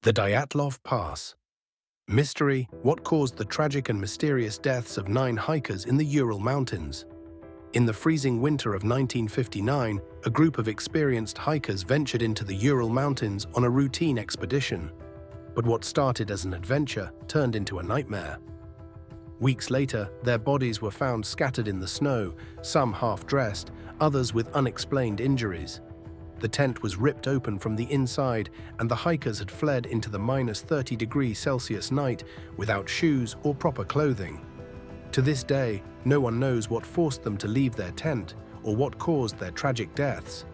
The Dyatlov Pass. Mystery: what caused the tragic and mysterious deaths of 9 hikers in the Ural Mountains? In the freezing winter of 1959, a group of experienced hikers ventured into the Ural Mountains on a routine expedition. But what started as an adventure turned into a nightmare. Weeks later, their bodies were found scattered in the snow, some half-dressed, others with unexplained injuries. The tent was ripped open from the inside, and the hikers had fled into the -30°C night without shoes or proper clothing. To this day, no one knows what forced them to leave their tent or what caused their tragic deaths.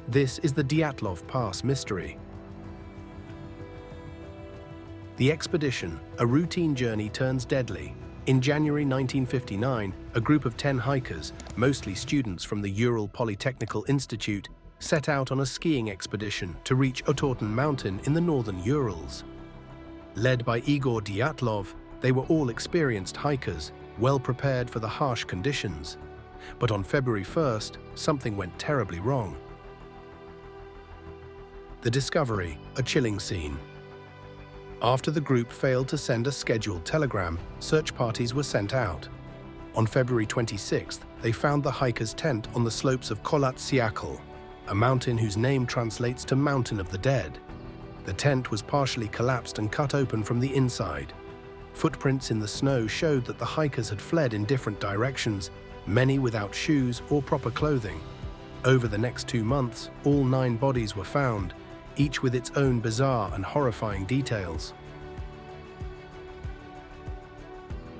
This is the Dyatlov Pass mystery. The expedition, a routine journey, turns deadly. In January 1959, a group of 10 hikers, mostly students from the Ural Polytechnical Institute, set out on a skiing expedition to reach Ural Mountain in the northern Urals. Led by Igor Dyatlov, they were all experienced hikers, well prepared for the harsh conditions. But on February 1st, something went terribly wrong. The discovery, a chilling scene. After the group failed to send a scheduled telegram, search parties were sent out. On February 26th, they found the hikers' tent on the slopes of Katabatic, a mountain whose name translates to Mountain of the Dead. The tent was partially collapsed and cut open from the inside. Footprints in the snow showed that the hikers had fled in different directions, many without shoes or proper clothing. Over the next 2 months, all 9 bodies were found, each with its own bizarre and horrifying details.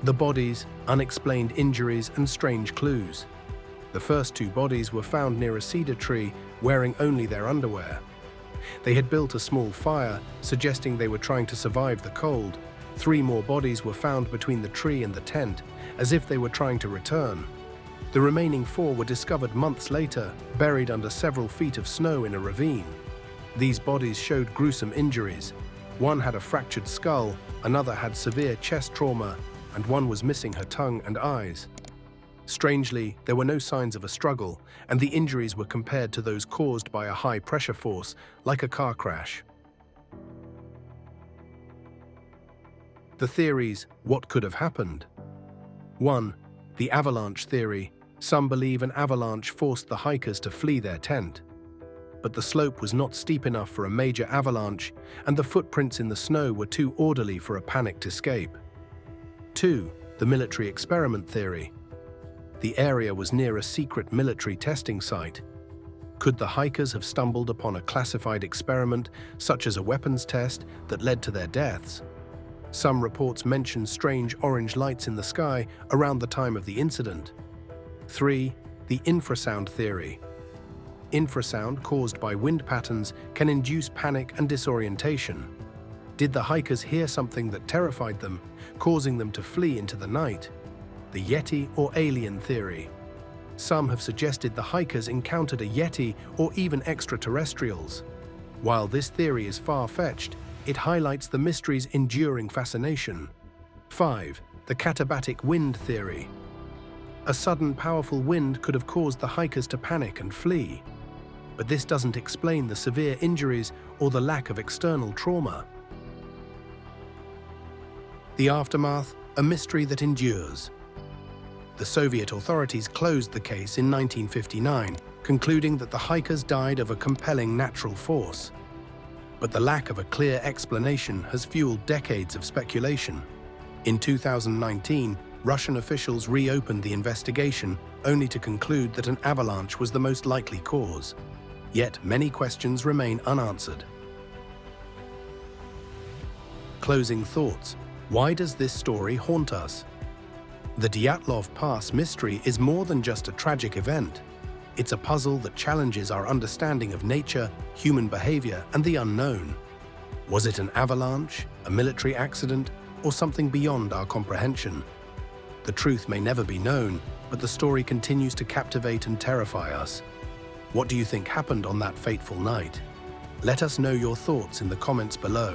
The bodies, unexplained injuries, and strange clues. The first 2 bodies were found near a cedar tree, wearing only their underwear. They had built a small fire, suggesting they were trying to survive the cold. 3 more bodies were found between the tree and the tent, as if they were trying to return. The remaining 4 were discovered months later, buried under several feet of snow in a ravine. These bodies showed gruesome injuries. One had a fractured skull, another had severe chest trauma, and one was missing her tongue and eyes. Strangely, there were no signs of a struggle, and the injuries were compared to those caused by a high-pressure force, like a car crash. The theories: what could have happened? 1. The avalanche theory. Some believe an avalanche forced the hikers to flee their tent. But the slope was not steep enough for a major avalanche, and the footprints in the snow were too orderly for a panicked escape. 2. The military experiment theory. The area was near a secret military testing site. Could the hikers have stumbled upon a classified experiment, such as a weapons test, that led to their deaths? Some reports mention strange orange lights in the sky around the time of the incident. 3. The infrasound theory. Infrasound, caused by wind patterns, can induce panic and disorientation. Did the hikers hear something that terrified them, causing them to flee into the night? The Yeti or alien theory. Some have suggested the hikers encountered a Yeti or even extraterrestrials. While this theory is far-fetched, it highlights the mystery's enduring fascination. 5. The Katabatic wind theory. A sudden, powerful wind could have caused the hikers to panic and flee. But this doesn't explain the severe injuries or the lack of external trauma. The aftermath, a mystery that endures. The Soviet authorities closed the case in 1959, concluding that the hikers died of a compelling natural force. But the lack of a clear explanation has fueled decades of speculation. In 2019, Russian officials reopened the investigation, only to conclude that an avalanche was the most likely cause. Yet many questions remain unanswered. Closing thoughts. Why does this story haunt us? The Dyatlov Pass mystery is more than just a tragic event. It's a puzzle that challenges our understanding of nature, human behavior, and the unknown. Was it an avalanche, a military accident, or something beyond our comprehension? The truth may never be known, but the story continues to captivate and terrify us. What do you think happened on that fateful night? Let us know your thoughts in the comments below.